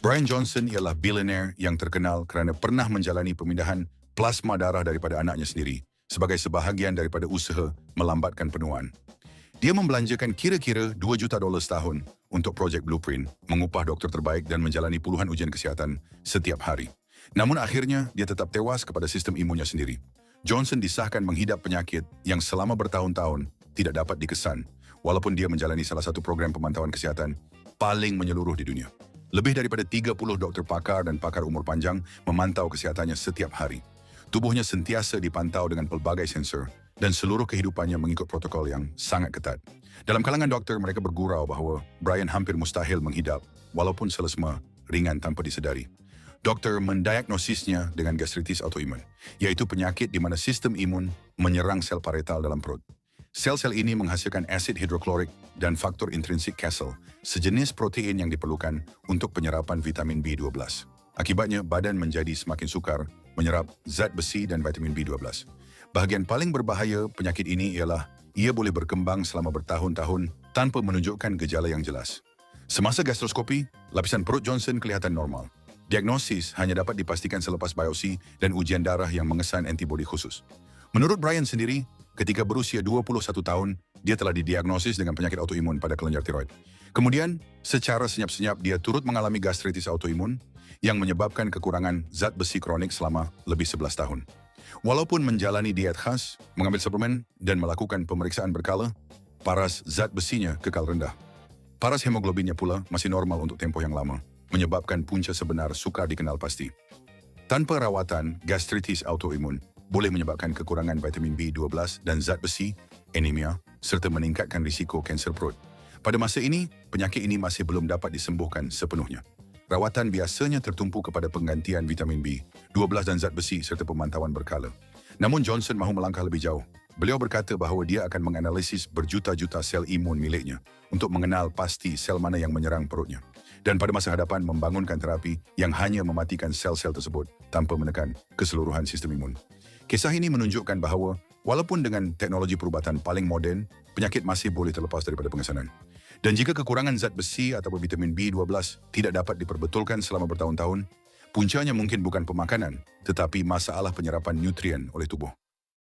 Brian Johnson ialah bilioner yang terkenal kerana pernah menjalani pemindahan plasma darah daripada anaknya sendiri sebagai sebahagian daripada usaha melambatkan penuaan. Dia membelanjakan kira-kira $2 juta setahun untuk projek Blueprint, mengupah doktor terbaik dan menjalani puluhan ujian kesihatan setiap hari. Namun akhirnya, dia tetap tewas kepada sistem imunnya sendiri. Johnson disahkan menghidap penyakit yang selama bertahun-tahun tidak dapat dikesan, walaupun dia menjalani salah satu program pemantauan kesihatan paling menyeluruh di dunia. Lebih daripada 30 doktor pakar dan pakar umur panjang memantau kesihatannya setiap hari. Tubuhnya sentiasa dipantau dengan pelbagai sensor dan seluruh kehidupannya mengikut protokol yang sangat ketat. Dalam kalangan doktor, mereka bergurau bahawa Brian hampir mustahil menghidap walaupun selesema ringan tanpa disedari. Doktor mendiagnosisnya dengan gastritis autoimun, iaitu penyakit di mana sistem imun menyerang sel parietal dalam perut. Sel-sel ini menghasilkan asid hidroklorik dan faktor intrinsik Castle, sejenis protein yang diperlukan untuk penyerapan vitamin B12. Akibatnya, badan menjadi semakin sukar menyerap zat besi dan vitamin B12. Bahagian paling berbahaya penyakit ini ialah ia boleh berkembang selama bertahun-tahun tanpa menunjukkan gejala yang jelas. Semasa gastroskopi, lapisan perut Johnson kelihatan normal. Diagnosis hanya dapat dipastikan selepas biopsi dan ujian darah yang mengesan antibodi khusus. Menurut Brian sendiri, ketika berusia 21 tahun, dia telah didiagnosis dengan penyakit autoimun pada kelenjar tiroid. Kemudian, secara senyap-senyap dia turut mengalami gastritis autoimun yang menyebabkan kekurangan zat besi kronik selama lebih 11 tahun. Walaupun menjalani diet khas, mengambil suplemen dan melakukan pemeriksaan berkala, paras zat besinya kekal rendah. Paras hemoglobinnya pula masih normal untuk tempoh yang lama, menyebabkan punca sebenar sukar dikenal pasti. Tanpa rawatan, gastritis autoimun boleh menyebabkan kekurangan vitamin B12 dan zat besi, anemia, serta meningkatkan risiko kanser perut. Pada masa ini, penyakit ini masih belum dapat disembuhkan sepenuhnya. Rawatan biasanya tertumpu kepada penggantian vitamin B12 dan zat besi serta pemantauan berkala. Namun Johnson mahu melangkah lebih jauh. Beliau berkata bahawa dia akan menganalisis berjuta-juta sel imun miliknya untuk mengenal pasti sel mana yang menyerang perutnya. Dan pada masa hadapan membangunkan terapi yang hanya mematikan sel-sel tersebut tanpa menekan keseluruhan sistem imun. Kisah ini menunjukkan bahawa walaupun dengan teknologi perubatan paling moden, penyakit masih boleh terlepas daripada pengesanan. Dan jika kekurangan zat besi atau vitamin B12 tidak dapat diperbetulkan selama bertahun-tahun, puncanya mungkin bukan pemakanan, tetapi masalah penyerapan nutrien oleh tubuh.